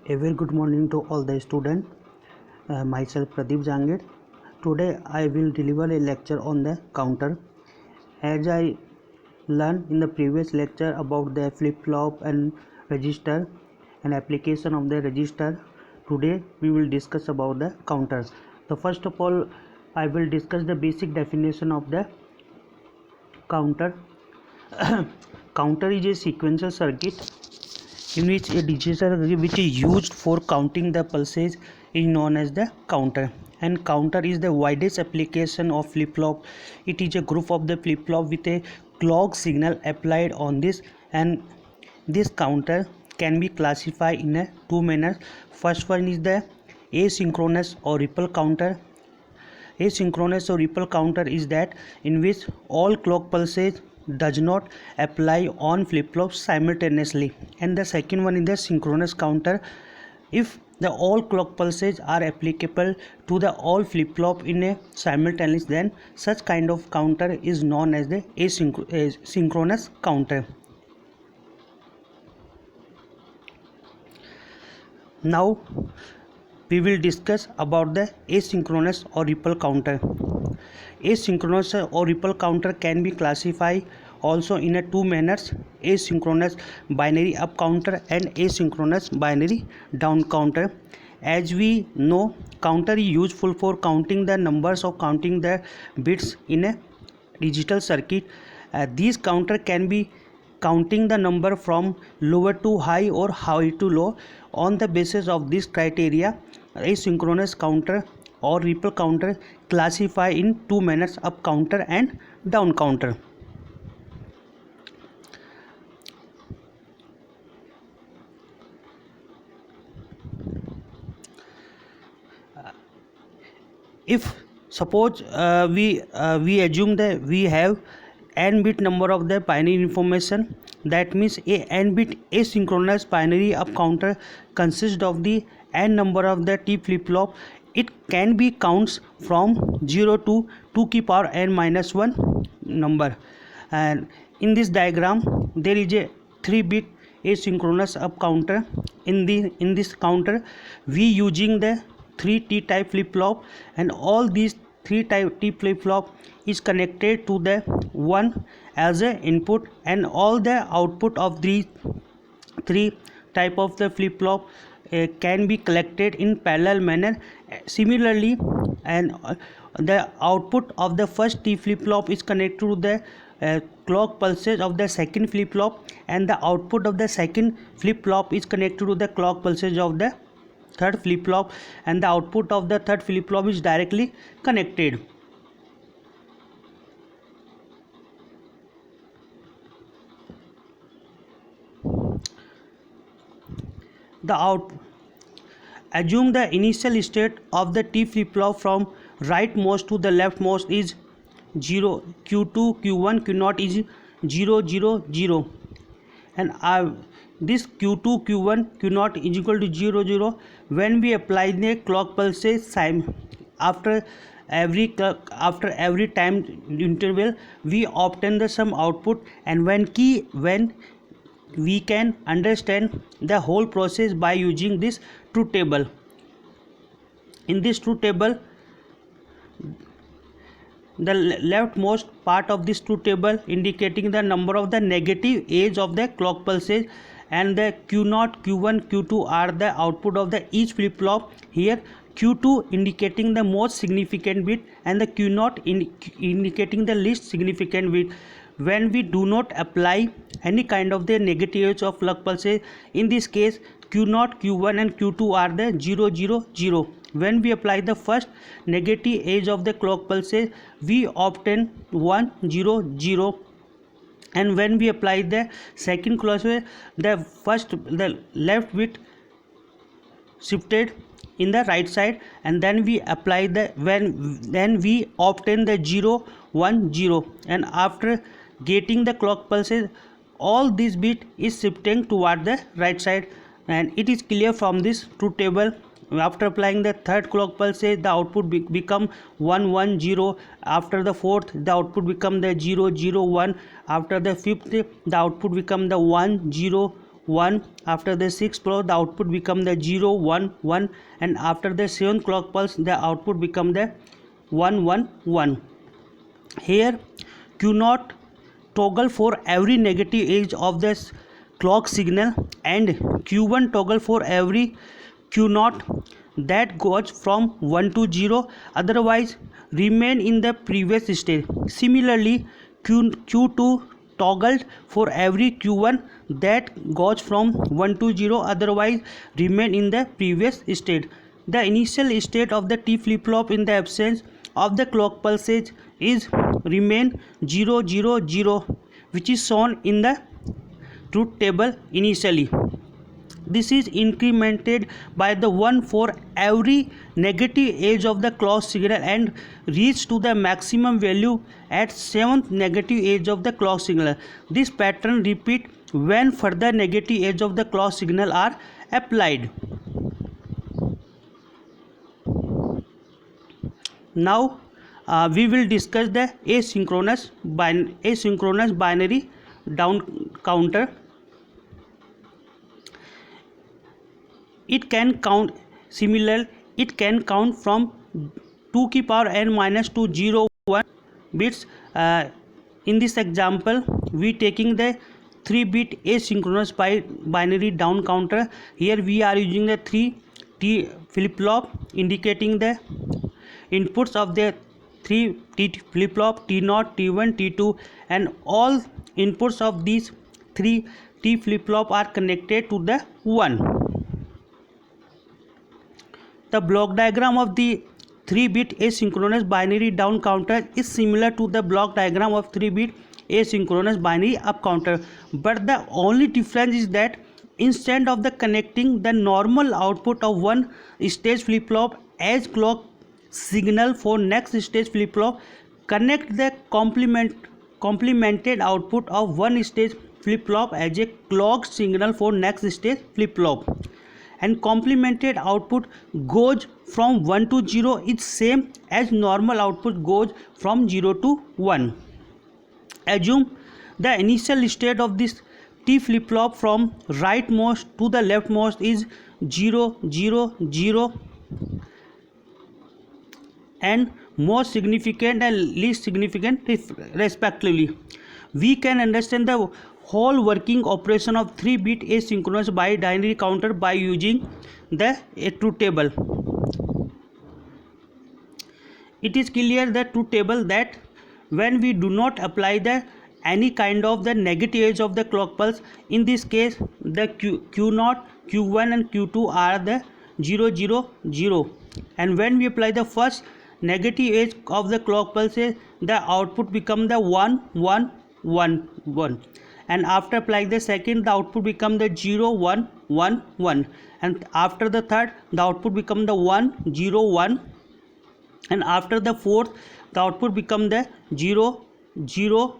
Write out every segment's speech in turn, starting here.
A very good morning to all the students. Myself Pradeep Jangir. Today I will deliver a lecture on the counter. As I learned in the previous lecture about the flip-flop and register and application of the register, today we will discuss about the counter. So first of all, I will discuss the basic definition of the counter. Counter is a sequential circuit in which a digital which is used for counting the pulses is known as the counter, and counter is the widest application of flip-flop. It is a group of the flip-flop with a clock signal applied on this, and this counter can be classified in a two manners. First one is the asynchronous or ripple counter. Asynchronous or ripple counter is that in which all clock pulses does not apply on flip-flops simultaneously, and the second one is the synchronous counter. If the all clock pulses are applicable to the all flip-flop in a simultaneous, then such kind of counter is known as the asynchronous counter. Now we will discuss about the asynchronous or ripple counter. Asynchronous or ripple counter can be classified also in a two manners: asynchronous binary up counter and asynchronous binary down counter. As we know, counter is useful for counting the numbers or counting the bits in a digital circuit. These counter can be counting the number from lower to high or high to low. On the basis of this criteria, asynchronous counter or ripple counter classify in two manners: up counter and down counter. If suppose we assume that we have n bit number of the binary information, that means a n bit asynchronous binary up counter consists of the n number of the T flip-flop. It can be counts from 0 to 2 की power n minus 1 number, and in this diagram there is a 3 bit asynchronous up counter. In this counter we using the 3 T type flip-flop, and all these 3 type T flip-flop is connected to the 1 as a input, and all the output of these 3 type of the flip-flop can be collected in parallel manner. Similarly, and the output of the first T flip-flop is connected to the clock pulses of the second flip-flop, and the output of the second flip-flop is connected to the clock pulses of the third flip-flop, and the output of the third flip-flop is directly connected. Assume the initial state of the T flip-flop from rightmost to the leftmost is 0. Q2, Q1, Q0 is 0, 0, 0, and this Q2, Q1, Q0 is equal to 0, 0. When we apply the clock pulses after every time interval, we obtain the some output, and when we can understand the whole process by using this truth table. In this truth table, the leftmost part of this truth table indicating the number of the negative edge of the clock pulses, and the Q0, Q1, Q2 are the output of the each flip-flop. Here Q2 indicating the most significant bit, and the Q0 indicating the least significant bit. When we do not apply any kind of the negative edge of clock pulses, in this case Q0, Q1 and Q2 are the 0, 0, 0. When we apply the first negative edge of the clock pulses, we obtain 1, 0, 0. And when we apply the second clock pulse, the left bit shifted in the right side, and then we apply then we obtain the 0, 1, 0, and after getting the clock pulses, all this bit is shifting toward the right side, and it is clear from this truth table. After applying the third clock pulses, the output become 1, 1, 0. After the fourth, the output become the 0, 0, 1. After the fifth, the output become the 1, 0, 1. After the 6th clock, the output become the 0 1 1, and after the 7th clock pulse, the output become the 1 1 1. Here Q0 toggle for every negative edge of the clock signal, and Q1 toggle for every Q0 that goes from 1 to 0, otherwise remain in the previous state. Similarly, Q2 toggled for every Q1 that goes from 1 to 0, otherwise remain in the previous state. The initial state of the T flip-flop in the absence of the clock pulses is remain 0 0 0, which is shown in the truth table initially. This is incremented by the 1 for every negative edge of the clock signal and reach to the maximum value at 7th negative edge of the clock signal. This pattern repeat when further negative edge of the clock signal are applied. Now we will discuss the asynchronous binary down counter. It can count from 2 की power n minus 2 0 1 bits. In this example, we taking the 3-bit asynchronous binary down counter. Here we are using the 3 T flip-flop, indicating the inputs of the 3 T flip-flop, T0, T1, T2, and all inputs of these 3 T flip-flop are connected to the 1. The block diagram of the 3-bit asynchronous binary down counter is similar to the block diagram of 3-bit asynchronous binary up counter, but the only difference is that instead of the connecting the normal output of one stage flip-flop as clock signal for next stage flip-flop, connect the complemented output of one stage flip-flop as a clock signal for next stage flip-flop, and complemented output goes from 1 to 0 is same as normal output goes from 0 to 1. Assume the initial state of this T flip-flop from rightmost to the leftmost is 0 0 0 and most significant and least significant respectively. We can understand the whole working operation of 3-bit asynchronous binary counter by using the truth table. It is clear the truth table that when we do not apply the any kind of the negative edge of the clock pulse, in this case the Q0, Q1 and Q2 are the 0 0 0, and when we apply the first negative edge of the clock pulse, the output become the 1 1 1 1, and after applying the second, the output become the 0 1 1 1, and after the third, the output become the 1 0 1, and after the fourth, the output become the 0 0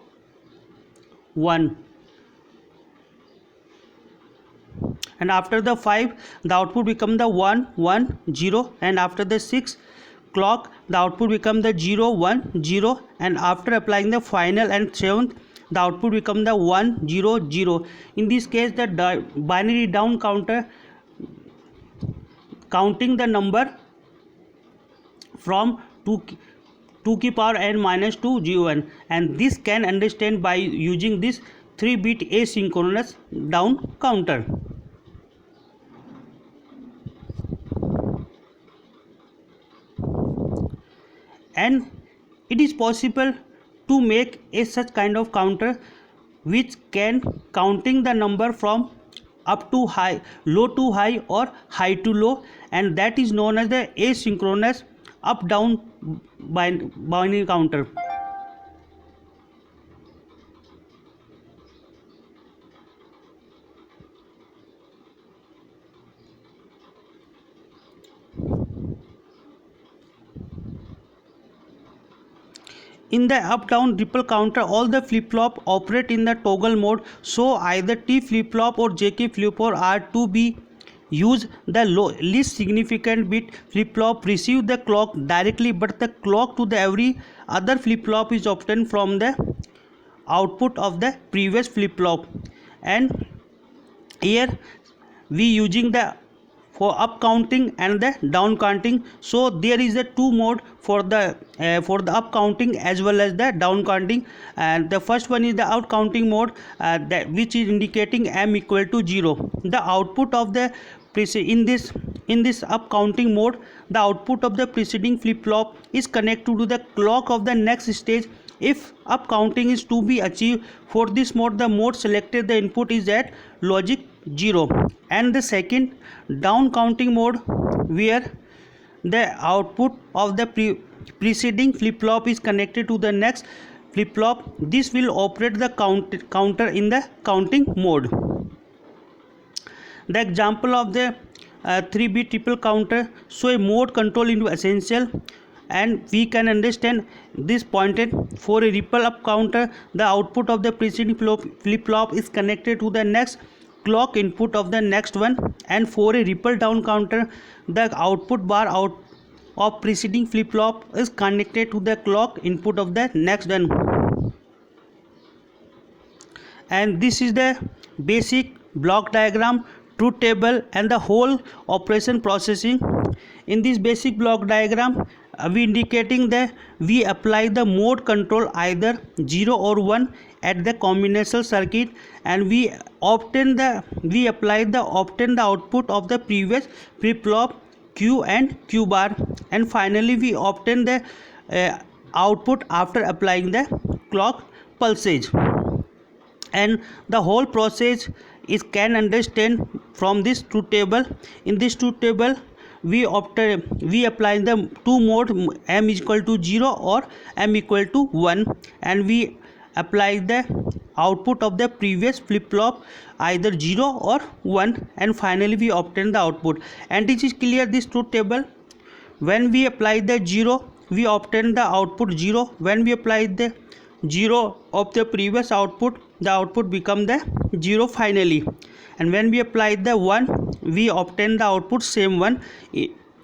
1, and after the 5, the output become the 1 1 0, and after the 6 clock, the output become the 0 1 0, and after applying the final and 7th, the output become the 1 0 0. In this case, the binary down counter counting the number from 2 की power n minus 2 0 1, and this can understand by using this 3-bit asynchronous down counter. And it is possible to make a such kind of counter which can counting the number from up to high, low to high, or high to low, and that is known as the asynchronous up down binary counter. In the up-down ripple counter, all the flip-flop operate in the toggle mode, so either T flip-flop or JK flip-flop are to be used. The least significant bit flip-flop receive the clock directly, but the clock to the every other flip-flop is obtained from the output of the previous flip-flop. And here we using the for up counting and the down counting. So there is a two mode for the up counting as well as the down counting, and the first one is the out counting mode, that which is indicating m equal to 0. The output of the in this up counting mode, the output of the preceding flip flop is connected to the clock of the next stage. If up counting is to be achieved for this mode, the mode selected the input is at logic 0. And the second down counting mode, where the output of the preceding flip flop is connected to the next flip flop. This will operate the counter in the counting mode. The example of the 3-bit triple counter show a mode control into essential, and we can understand this pointed. For a ripple up counter, the output of the preceding flip flop is connected to the next clock input of the next one, and for a ripple down counter, the output bar out of preceding flip flop is connected to the clock input of the next one. And this is the basic block diagram, truth table, and the whole operation processing. In this basic block diagram, we indicating that we apply the mode control either 0 or 1 at the combinational circuit, and we obtain the output of the previous flip flop Q and Q bar, and finally we obtain the output after applying the clock pulses. And the whole process is can understand from this truth table. In this truth table, we apply the two mode, m is equal to 0 or m equal to 1, and we apply the output of the previous flip flop either 0 or 1, and finally we obtain the output. And it is clear, this truth table, when we apply the 0, we obtain the output 0. When we apply the 0 of the previous output, the output become the 0 finally, and when we apply the 1, we obtain the output same 1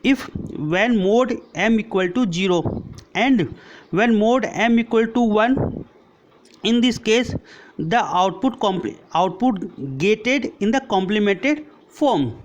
if when mode m equal to 0, and when mode m equal to 1, in this case the output gated in the complemented form.